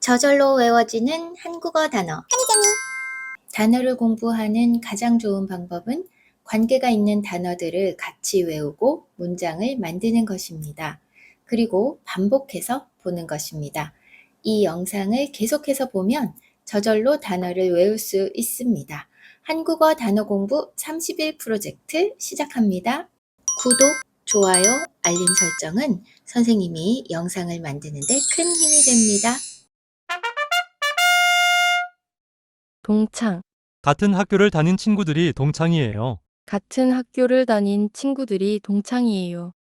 저절로 외워지는 한국어 단어. 한이점이 단어를 공부하는 가장 좋은 방법은 관계가 있는 단어들을 같이 외우고 문장을 만드는 것입니다. 그리고 반복해서 보는 것입니다. 이 영상을 계속해서 보면 저절로 단어를 외울 수 있습니다. 한국어 단어 공부 30일 프로젝트 시작합니다. 구독, 좋아요, 알림 설정은 선생님이 영상을 만드는데 큰 힘이 됩니다. 동창. 같은 학교를 다닌 친구들이 동창이에요. 같은 학교를 다닌 친구들이 동창이에요.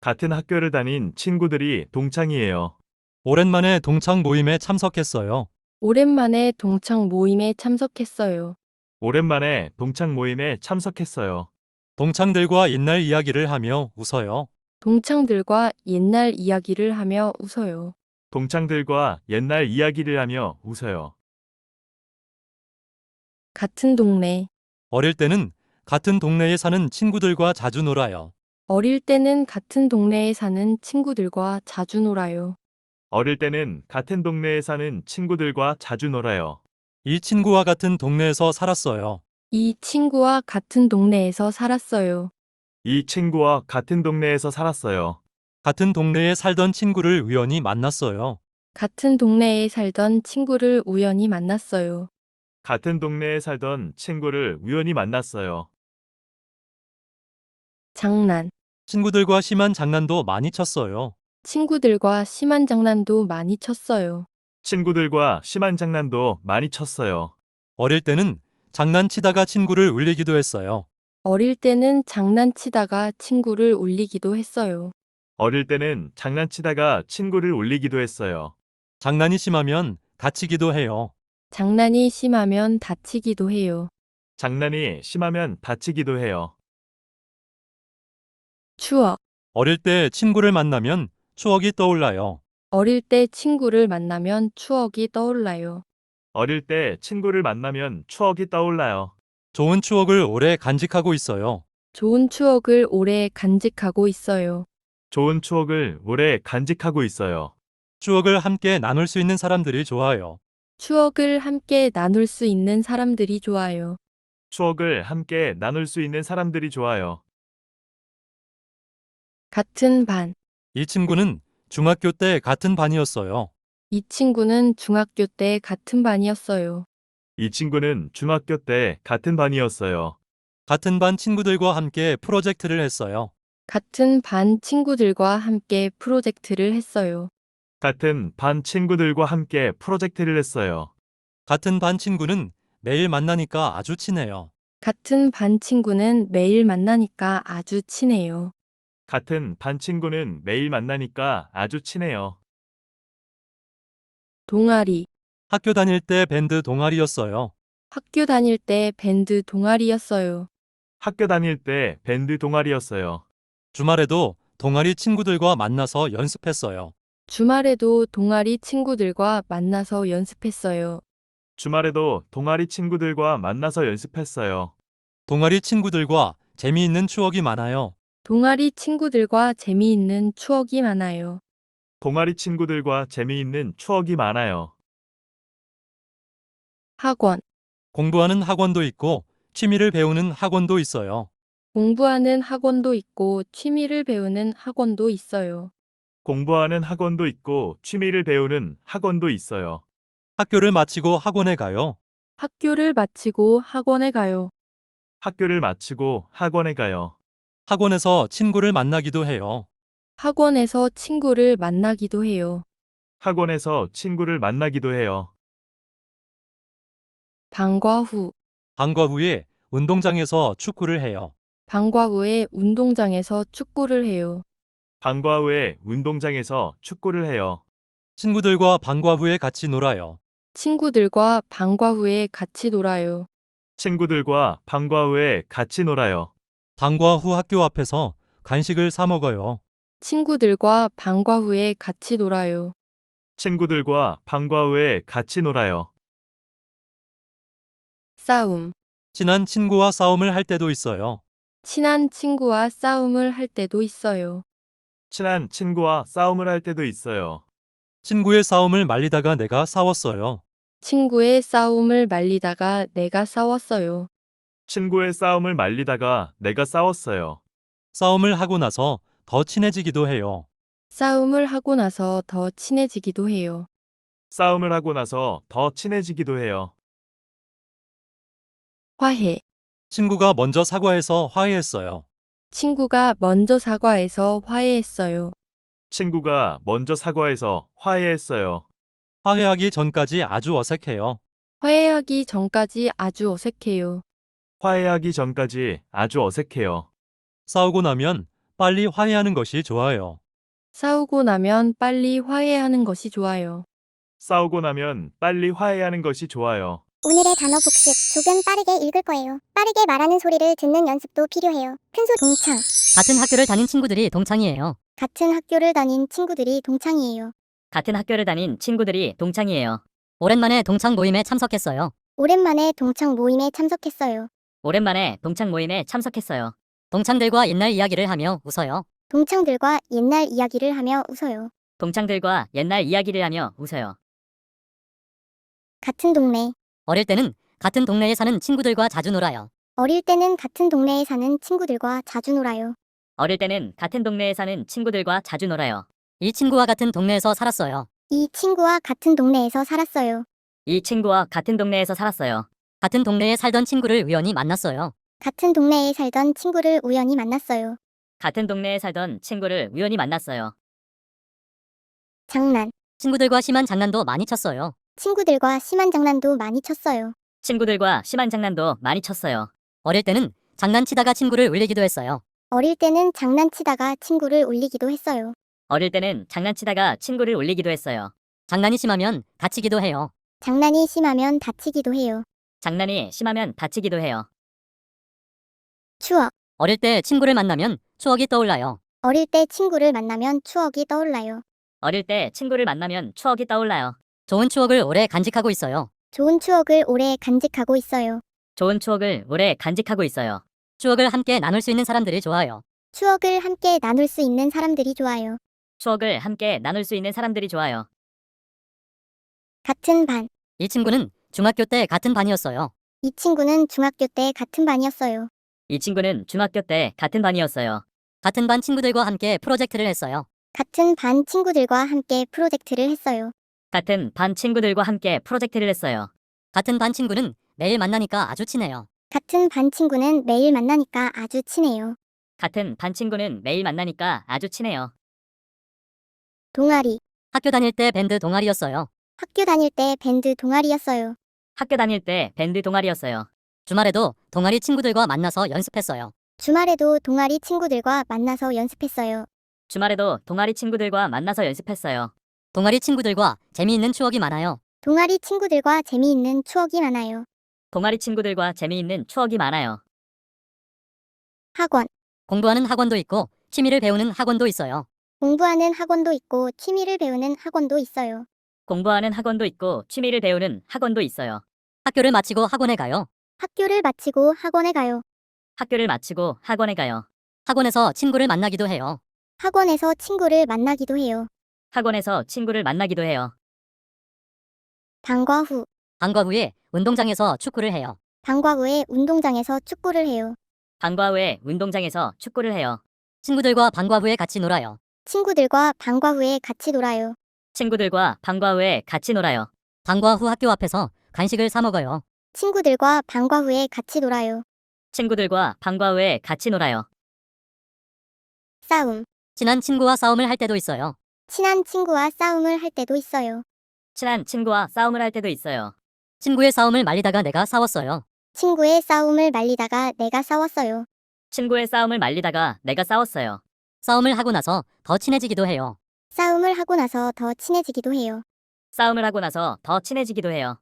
같은 학교를 다닌 친구들이 동창이에요. 오랜만에 동창 모임에 참석했어요. 오랜만에 동창 모임에 참석했어요. 오랜만에 동창 모임에 참석했어요. 동창들과 옛날 이야기를 하며 웃어요. 동창들과 옛날 이야기를 하며 웃어요. 동창들과 옛날 이야기를 하며 웃어요. 같은 동네. 어릴 때는 같은 동네에 사는 친구들과 자주 놀아요. 어릴 때는 같은 동네에 사는 친구들과 자주 놀아요. 어릴 때는 같은 동네에 사는 친구들과 자주 놀아요. 이 친구와 같은 동네에서 살았어요. 이 친구와 같은 동네에서 살았어요. 이 친구와 같은 동네에서 살았어요. 같은 동네에 살던 친구를 우연히 만났어요. 같은 동네에 살던 친구를 우연히 만났어요. 같은 동네에 살던 친구를 우연히 만났어요. 장난. 친구들과 심한 장난도 많이 쳤어요. 친구들과 심한 장난도 많이 쳤어요. 친구들과 심한 장난도 많이 쳤어요. 어릴 때는 장난치다가 친구를 울리기도 했어요. 어릴 때는 장난치다가 친구를 울리기도 했어요. 어릴 때는 장난치다가 친구를 울리기도 했어요. 장난이 심하면 다치기도 해요. 장난이 심하면 다치기도 해요. 장난이 심하면 다치기도 해요. 추억. 어릴 때 친구를 만나면 추억이 떠올라요. 어릴 때 친구를 만나면 추억이 떠올라요. 어릴 때 친구를 만나면 추억이 떠올라요. 좋은 추억을 오래 간직하고 있어요. 좋은 추억을 오래 간직하고 있어요. 좋은 추억을 오래 간직하고 있어요. 추억을 함께 나눌 수 있는 사람들이 좋아요. 추억을 함께 나눌 수 있는 사람들이 좋아요. 추억을 함께 나눌 수 있는 사람들이 좋아요. 같은 반. 이 친구는 중학교 때 같은 반이었어요. 이 친구는 중학교 때 같은 반이었어요. 이 친구는 중학교 때 같은 반이었어요. 같은 반 친구들과 함께 프로젝트를 했어요. 같은 반 친구들과 함께 프로젝트를 했어요. 같은 반 친구들과 함께 프로젝트를 했어요. 같은 반 친구는 매일 만나니까 아주 친해요. 같은 반 친구는 매일 만나니까 아주 친해요. 같은 반 친구는 매일 만나니까 아주 친해요. 동아리. 학교 다닐 때 밴드 동아리였어요. 학교 다닐 때 밴드 동아리였어요. 학교 다닐 때 밴드 동아리였어요. 주말에도 동아리 친구들과 만나서 연습했어요. 주말에도 동아리 친구들과 만나서 연습했어요. 주말에도 동아리 친구들과 만나서 연습했어요. 동아리 친구들과 재미있는 추억이 많아요. 동아리 친구들과 재미있는 추억이 많아요. 동아리 친구들과 재미있는 추억이 많아요. 학원. 공부하는 학원도 있고 취미를 배우는 학원도 있어요. 공부하는 학원도 있고 취미를 배우는 학원도 있어요. 공부하는 학원도 있고 취미를 배우는 학원도 있어요. 학교를 마치고 학원에 가요. 학교를 마치고 학원에 가요. 학교를 마치고 학원에 가요. 학원에서 친구를 만나기도 해요. 학원에서 친구를 만나기도 해요. 학원에서 친구를 만나기도 해요. 방과 후. 방과 후에 운동장에서 축구를 해요. 방과 후에 운동장에서 축구를 해요. 방과 후에 운동장에서 축구를 해요. 친구들과 방과 후에 같이 놀아요. 친구들과 방과 후에 같이 놀아요. 친구들과 방과 후에 같이 놀아요. 방과 후 학교 앞에서 간식을 사 먹어요. 친구들과 방과 후에 같이 놀아요. 친구들과 방과 후에 같이 놀아요. 싸움. 친한 친구와 싸움을 할 때도 있어요. 친한 친구와 싸움을 할 때도 있어요. 친한 친구와 싸움을 할 때도 있어요. 친구의 싸움을 말리다가 내가 싸웠어요. 친구의 싸움을 말리다가 내가 싸웠어요. 친구의 싸움을 말리다가 내가 싸웠어요. 싸움을 하고 나서 더 친해지기도 해요. 싸움을 하고 나서 더 친해지기도 해요. 싸움을 하고 나서 더 친해지기도 해요. 화해. 친구가 먼저 사과해서 화해했어요. 친구가 먼저 사과해서 화해했어요. 친구가 먼저 사과해서 화해했어요. 화해하기 전까지 아주 어색해요. 화해하기 전까지 아주 어색해요. 화해하기 전까지 아주 어색해요. 싸우고 나면 빨리 화해하는 것이 좋아요. 싸우고 나면 빨리 화해하는 것이 좋아요. 싸우고 나면 빨리 화해하는 것이 좋아요. 오늘의 단어 복습 조금 빠르게 읽을 거예요. 빠르게 말하는 소리를 듣는 연습도 필요해요. 큰 소 동창. 같은 학교를 다닌 친구들이 동창이에요. 같은 학교를 다닌 친구들이 동창이에요. 같은 학교를 다닌 친구들이 동창이에요. 오랜만에 동창 모임에 참석했어요. 오랜만에 동창 모임에 참석했어요. 오랜만에 동창 모임에 참석했어요. 동창들과 옛날 이야기를 하며 웃어요. 동창들과 옛날 이야기를 하며 웃어요. 동창들과 옛날 이야기를 하며 웃어요. 같은 동네. 어릴 때는 같은 동네에 사는 친구들과 자주 놀아요. 어릴 때는 같은 동네에 사는 친구들과 자주 놀아요. 어릴 때는 같은 동네에 사는 친구들과 자주 놀아요. 이 친구와 같은 동네에서 살았어요. 이 친구와 같은 동네에서 살았어요. 이 친구와 같은 동네에서 살았어요. 같은 동네에 살던 친구를 우연히 만났어요. 같은 동네에 살던 친구를 우연히 만났어요. 같은 동네에 살던 친구를 우연히 만났어요. 장난. 친구들과 심한 장난도 많이 쳤어요. 친구들과 심한 장난도 많이 쳤어요. 친구들과 심한 장난도 많이 쳤어요. 어릴 때는 장난치다가 친구를 울리기도 했어요. 어릴 때는 장난치다가 친구를 울리기도 했어요. 어릴 때는 장난치다가 친구를 울리기도 했어요. 장난이 심하면 다치기도 해요. 장난이 심하면 다치기도 해요. 장난이 심하면 다치기도 해요. 추억. 어릴 때 친구를 만나면 추억이 떠올라요. 어릴 때 친구를 만나면 추억이 떠올라요. 어릴 때 친구를 만나면 추억이 떠올라요. 좋은 추억을 오래 간직하고 있어요. 좋은 추억을 오래 간직하고 있어요. 좋은 추억을 오래 간직하고 있어요. 추억을 함께 나눌 수 있는 사람들이 좋아요. 추억을 함께 나눌 수 있는 사람들이 좋아요. 추억을 함께 나눌 수 있는 사람들이 좋아요. 같은 반. 이 친구는 중학교 때 같은 반이었어요. 이 친구는 중학교 때 같은 반이었어요. 이 친구는 중학교 때 같은 반이었어요. 같은 반 친구들과 함께 프로젝트를 했어요. 같은 반 친구들과 함께 프로젝트를 했어요. 같은 반 친구들과 함께 프로젝트를 했어요. 같은 반 친구는 매일 만나니까 아주 친해요. 같은 반 친구는 매일 만나니까 아주 친해요. 같은 반 친구는 매일 만나니까 아주 친해요. 동아리. 학교 다닐 때 밴드 동아리였어요. 학교 다닐 때 밴드 동아리였어요. 학교 다닐 때 밴드 동아리였어요. 주말에도 동아리 친구들과 만나서 연습했어요. 주말에도 동아리 친구들과 만나서 연습했어요. 주말에도 동아리 친구들과 만나서 연습했어요. 동아리 친구들과 재미있는 추억이 많아요. 동아리 친구들과 재미있는 추억이 많아요. 동아리 친구들과 재미있는 추억이 많아요. 학원. 공부하는 학원도 있고 취미를 배우는 학원도 있어요. 공부하는 학원도 있고 취미를 배우는 학원도 있어요. 공부하는 학원도 있고 취미를 배우는 학원도 있어요. 학교를 마치고 학원에 가요. 학교를 마치고 학원에 가요. 학교를 마치고 학원에 가요. 학원에서 친구를 만나기도 해요. 학원에서 친구를 만나기도 해요. 학원에서 친구를 만나기도 해요. 방과 후. 방과 후에 운동장에서 축구를 해요. 방과 후에 운동장에서 축구를 해요. 방과 후에 운동장에서 축구를 해요. 친구들과 방과 후에 같이 놀아요. 친구들과 방과 후에 같이 놀아요. 친구들과 방과 후에 같이 놀아요. 방과 후 학교 앞에서 간식을 사 먹어요. 친구들과 방과 후에 같이 놀아요. 친구들과 방과 후에 같이 놀아요. 싸움. 친한 친구와 싸움을 할 때도 있어요. 친한 친구와 싸움을 할 때도 있어요. 친한 친구와 싸움을 할 때도 있어요. 친구의 싸움을 말리다가 내가 싸웠어요. 친구의 싸움을 말리다가 내가 싸웠어요. 친구의 싸움을 말리다가 내가 싸웠어요. 싸움을 하고 나서 더 친해지기도 해요. 싸움을 하고 나서 더 친해지기도 해요. 싸움을 하고 나서 더 친해지기도 해요.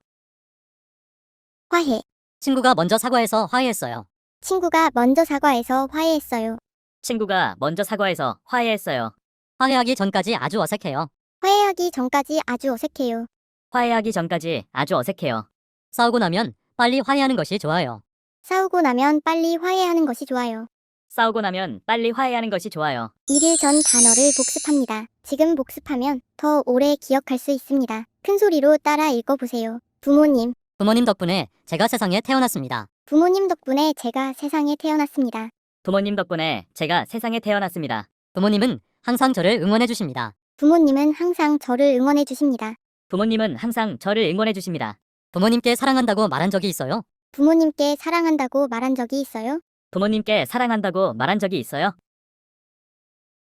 화해. 친구가 먼저 사과해서 화해했어요. 친구가 먼저 사과해서 화해했어요. 친구가 먼저 사과해서 화해했어요. 화해하기 전까지 아주 어색해요. 화해하기 전까지 아주 어색해요. 화해하기 전까지 아주 어색해요. 싸우고 나면 빨리 화해하는 것이 좋아요. 싸우고 나면 빨리 화해하는 것이 좋아요. 싸우고 나면 빨리 화해하는 것이 좋아요. 1일 전 단어를 복습합니다. 지금 복습하면 더 오래 기억할 수 있습니다. 큰 소리로 따라 읽어보세요. 부모님. 부모님 덕분에 제가 세상에 태어났습니다. 부모님 덕분에 제가 세상에 태어났습니다. 부모님 덕분에 제가 세상에 태어났습니다. 부모님은 항상 저를 응원해 주십니다. 부모님은 항상 저를 응원해 주십니다. 부모님은 항상 저를 응원해 주십니다. 부모님께 사랑한다고 말한 적이 있어요? 부모님께 사랑한다고 말한 적이 있어요? 부모님께 사랑한다고 말한 적이 있어요?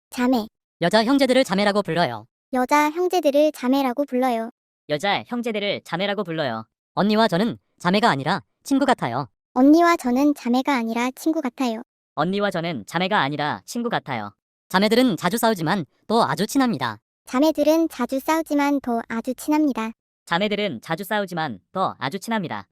자매. 여자 형제들을 자매라고 불러요. 여자 형제들을 자매라고 불러요. 여자 형제들을 자매라고 불러요. 언니와 저는 자매가 아니라 친구 같아요. 언니와 저는 자매가 아니라 친구 같아요. 언니와 저는 자매가 아니라 친구 같아요. 자매들은 자주 싸우지만 또 아주 친합니다. 자매들은 자주 싸우지만 더 아주 친합니다. 자매들은 자주 싸우지만 더 아주 친합니다.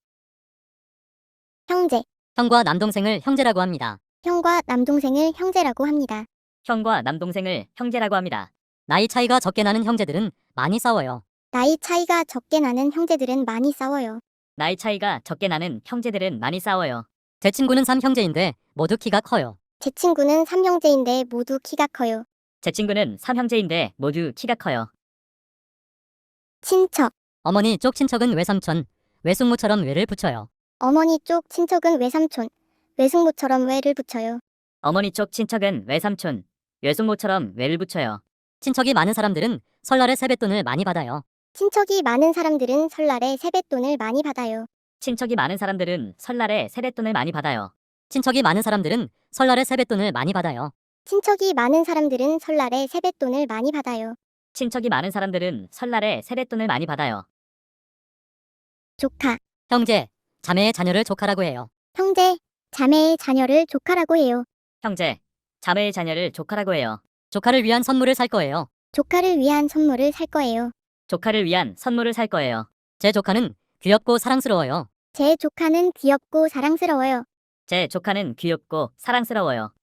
형제. 형과 남동생을 형제라고 합니다. 형과 남동생을 형제라고 합니다. 형과 남동생을 형제라고 합니다. 나이 차이가 적게 나는 형제들은 많이 싸워요. 나이 차이가 적게 나는 형제들은 많이 싸워요. 나이 차이가 적게 나는 형제들은 많이 싸워요. 제 친구는 3형제인데 모두 키가 커요. 제 친구는 3형제인데 모두 키가 커요. 제 친구는 3형제인데 모두 키가 커요. 친척. 어머니 쪽 친척은 외삼촌, 외숙모처럼 외를 붙여요. 어머니 쪽 친척은 외삼촌, 외숙모처럼 외를 붙여요. 어머니 쪽 친척은 외삼촌, 외숙모처럼 외를 붙여요. 친척이 많은 사람들은 설날에 세뱃돈을 많이 받아요. 친척이 많은 사람들은 설날에 세뱃돈을 많이 받아요. 친척이 많은 사람들은 설날에 세뱃돈을 많이 받아요. 친척이 많은 사람들은 설날에 세뱃돈을 많이 받아요. 친척이 많은 사람들은 설날에 세뱃돈을 많이 받아요. 친척이 많은 사람들은 설날에 세뱃돈을 많이 받아요. 조카. 형제, 자매의 자녀를 조카라고 해요. 형제, 자매의 자녀를 조카라고 해요. 형제, 자매의 자녀를 조카라고 해요. 조카를 위한 선물을 살 거예요. 조카를 위한 선물을 살 거예요. 조카를 위한 선물을 살 거예요. 제 조카는 귀엽고 사랑스러워요. 제 조카는 귀엽고 사랑스러워요. 제 조카는 귀엽고 사랑스러워요.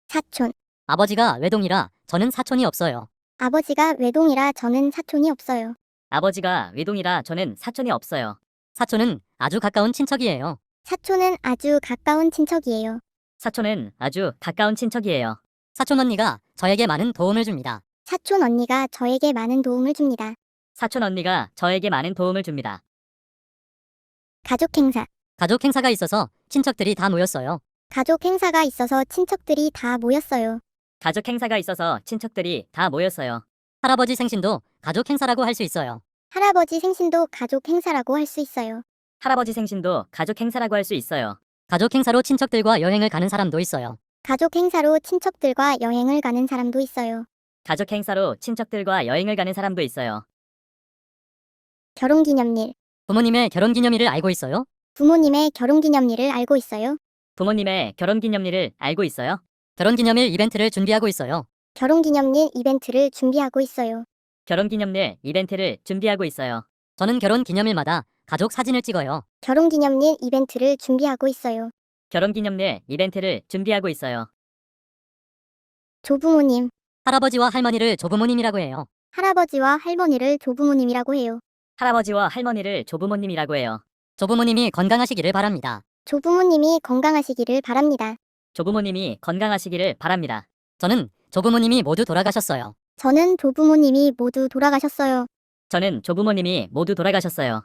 사촌. 아버지가 외동이라 저는 사촌이 없어요. 아버지가 외동이라 저는 사촌이 없어요. 아버지가 외동이라 저는 사촌이 없어요. 사촌은 아주 가까운 친척이에요. 사촌은 아주 가까운 친척이에요. 사촌은 아주 가까운 친척이에요. 사촌 언니가 저에게 많은 도움을 줍니다. 사촌 언니가 저에게 많은 도움을 줍니다. 사촌 언니가 저에게 많은 도움을 줍니다. 가족 행사. 가족 행사가 있어서 친척들이 다 모였어요. 가족 행사가 있어서 친척들이 다 모였어요. 가족 행사가 있어서 친척들이 다 모였어요. 할아버지 생신도 가족 행사라고 할 수 있어요. 할아버지 생신도 가족 행사라고 할 수 있어요. 할아버지 생신도 가족 행사라고 할 수 있어요. 가족 행사로 친척들과 여행을 가는 사람도 있어요. 가족 행사로 친척들과 여행을 가는 사람도 있어요. 가족 행사로 친척들과 여행을 가는 사람도 있어요. 결혼기념일. 부모님의 결혼기념일을 알고 있어요? 부모님의 결혼기념일을 알고 있어요? 부모님의 결혼기념일을 알고 있어요? 결혼기념일 이벤트를 준비하고 있어요. 결혼기념일 이벤트를 준비하고 있어요. 결혼기념일 이벤트를 준비하고 있어요. 저는 결혼기념일마다 가족 사진을 찍어요. 결혼기념일 이벤트를 준비하고 있어요. 결혼기념일 이벤트를 준비하고 있어요. 조부모님. 할아버지와 할머니를 조부모님이라고 해요. 할아버지와 할머니를 조부모님이라고 해요. 할아버지와 할머니를 조부모님이라고 해요. 조부모님이 건강하시기를 바랍니다. 조부모님이 건강하시기를 바랍니다. 조부모님이 건강하시기를 바랍니다. 저는 조부모님이 모두 돌아가셨어요. 저는 조부모님이 모두 돌아가셨어요. 저는 조부모님이 모두 돌아가셨어요.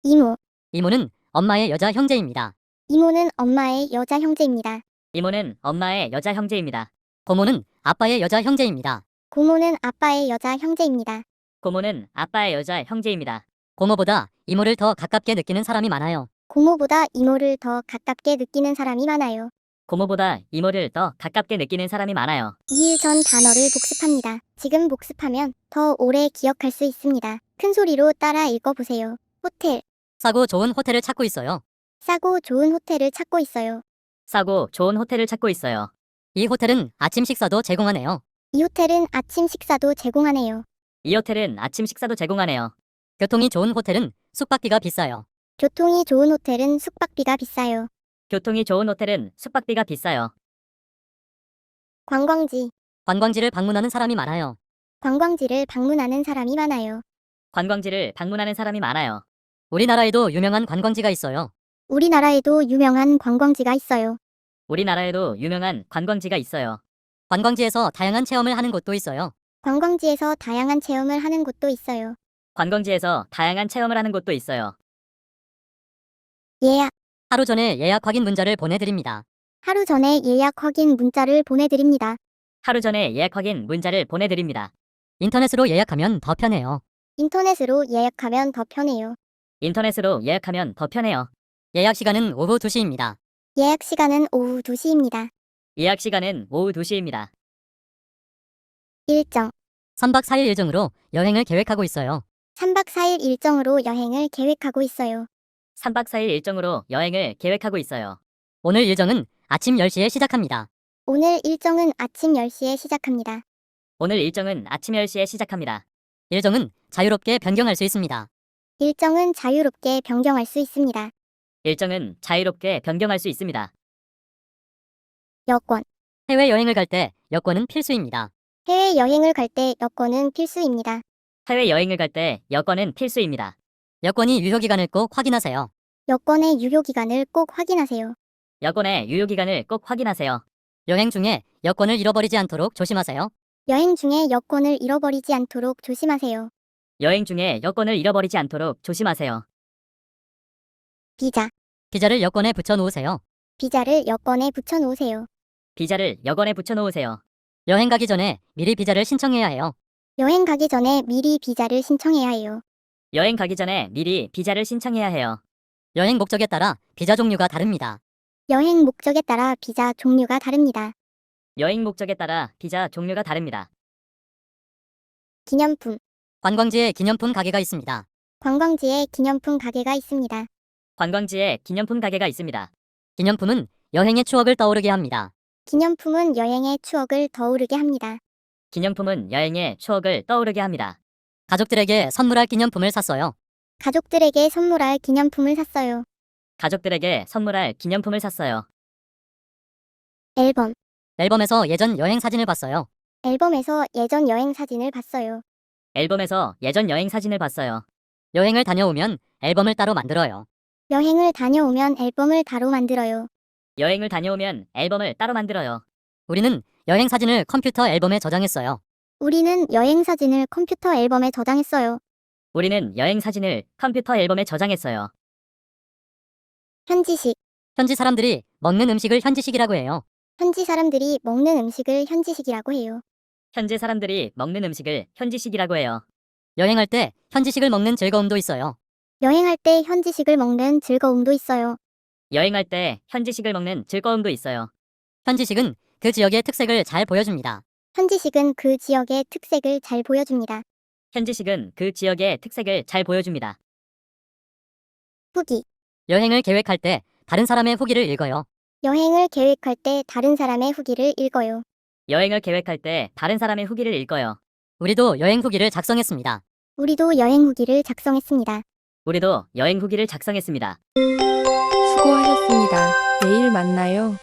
이모. 이모는 엄마의 여자 형제입니다. 이모는 엄마의 여자 형제입니다. 이모는 엄마의 여자 형제입니다. 고모는 아빠의 여자 형제입니다. 고모는 아빠의 여자 형제입니다. 고모는 아빠의 여자 형제입니다. 고모보다 이모를 더 가깝게 느끼는 사람이 많아요. 고모보다 이모를 더 가깝게 느끼는 사람이 많아요. 고모보다 이모를 더 가깝게 느끼는 사람이 많아요. 2일 전 단어를 복습합니다. 지금 복습하면 더 오래 기억할 수 있습니다. 큰 소리로 따라 읽어보세요. 호텔. 싸고 좋은 호텔을 찾고 있어요. 싸고 좋은 호텔을 찾고 있어요. 싸고 좋은 호텔을 찾고 있어요. 이 호텔은 아침 식사도 제공하네요. 이 호텔은 아침 식사도 제공하네요. 이 호텔은 아침 식사도 제공하네요. 교통이 좋은 호텔은 숙박비가 비싸요. 교통이 좋은 호텔은 숙박비가 비싸요. 교통이 좋은 호텔은 숙박비가 비싸요. 관광지. 관광지를 방문하는 사람이 많아요. 관광지를 방문하는 사람이 많아요. 관광지를 방문하는 사람이 많아요. 우리나라에도 유명한 관광지가 있어요. 우리나라에도 유명한 관광지가 있어요. 우리나라에도 유명한 관광지가 있어요. 관광지에서 다양한 체험을 하는 곳도 있어요. 관광지에서 다양한 체험을 하는 곳도 있어요. 관광지에서 다양한 체험을 하는 곳도 있어요. 예약. 하루 전에 예약 확인 문자를 보내드립니다. 하루 전에 예약 확인 문자를 보내드립니다. 하루 전에 예약 확인 문자를 보내드립니다. 인터넷으로 예약하면 더 편해요. 인터넷으로 예약하면 더 편해요. 인터넷으로 예약하면 더 편해요. 예약 시간은 오후 2시입니다. 예약 시간은 오후 2시입니다. 예약 시간은 오후 2시입니다. 일정. 3박 4일 일정으로 여행을 계획하고 있어요. 3박 4일 일정으로 여행을 계획하고 있어요. 3박 4일 일정으로 여행을 계획하고 있어요. 오늘 일정은 아침 10시에 시작합니다. 오늘 일정은 아침 10시에 시작합니다. 오늘 일정은 아침 10시에 시작합니다. 일정은 자유롭게 변경할 수 있습니다. 일정은 자유롭게 변경할 수 있습니다. 일정은 자유롭게 변경할 수 있습니다. 여권. 해외여행을 갈 때 여권은 필수입니다. 해외여행을 갈 때 여권은 필수입니다. 해외여행을 갈 때 여권은 필수입니다. 여권이 유효기간을 꼭 확인하세요. 여권의 유효기간을 꼭 확인하세요. 여권의 유효기간을 꼭 확인하세요. 여행 중에 여권을 잃어버리지 않도록 조심하세요. 여행 중에 여권을 잃어버리지 않도록 조심하세요. 여행 중에 여권을 잃어버리지 않도록 조심하세요. 비자. 비자를 여권에 붙여 놓으세요. 비자를 여권에 붙여 놓으세요. 비자를 여권에 붙여 놓으세요. 여행 가기 전에 미리 비자를 신청해야 해요. 여행 가기 전에 미리 비자를 신청해야 해요. 여행 가기 전에 미리 비자를 신청해야 해요. 여행 목적에 따라 비자 종류가 다릅니다. 여행 목적에 따라 비자 종류가 다릅니다. 여행 목적에 따라 비자 종류가 다릅니다. 기념품. 관광지에 기념품 가게가 있습니다. 관광지에 기념품 가게가 있습니다. 관광지에 기념품 가게가 있습니다. 기념품은 여행의 추억을 떠오르게 합니다. 기념품은 여행의 추억을 떠오르게 합니다. 기념품은 여행의 추억을 떠오르게 합니다. 가족들에게 선물할 기념품을 샀어요. 가족들에게 선물할 기념품을 샀어요. 가족들에게 선물할 기념품을 샀어요. 앨범. 앨범에서 예전 여행 사진을 봤어요. 앨범에서 예전 여행 사진을 봤어요. 앨범에서 예전 여행 사진을 봤어요. 여행을 다녀오면 앨범을 따로 만들어요. 여행을 다녀오면 앨범을 따로 만들어요. 여행을 다녀오면 앨범을 따로 만들어요. 우리는 여행 사진을 컴퓨터 앨범에 저장했어요. 우리는 여행 사진을 컴퓨터 앨범에 저장했어요. 우리는 여행 사진을 컴퓨터 앨범에 저장했어요. 현지식. 현지 사람들이 먹는 음식을 현지식이라고 해요. 현지 사람들이 먹는 음식을 현지식이라고 해요. 현지 사람들이 먹는 음식을 현지식이라고 해요. 여행할 때 현지식을 먹는 즐거움도 있어요. 여행할 때 현지식을 먹는 즐거움도 있어요. 여행할 때 현지식을 먹는 즐거움도 있어요. 현지식은 그 지역의 특색을 잘 보여줍니다. 현지식은 그 지역의 특색을 잘 보여줍니다. 현지식은 그 지역의 특색을 잘 보여줍니다. 후기. 여행을 계획할 때 다른 사람의 후기를 읽어요. 여행을 계획할 때 다른 사람의 후기를 읽어요. 여행을 계획할 때 다른 사람의 후기를 읽어요. 우리도 여행 후기를 작성했습니다. 우리도 여행 후기를 작성했습니다. 우리도 여행 후기를 작성했습니다. 수고하셨습니다. 내일 만나요.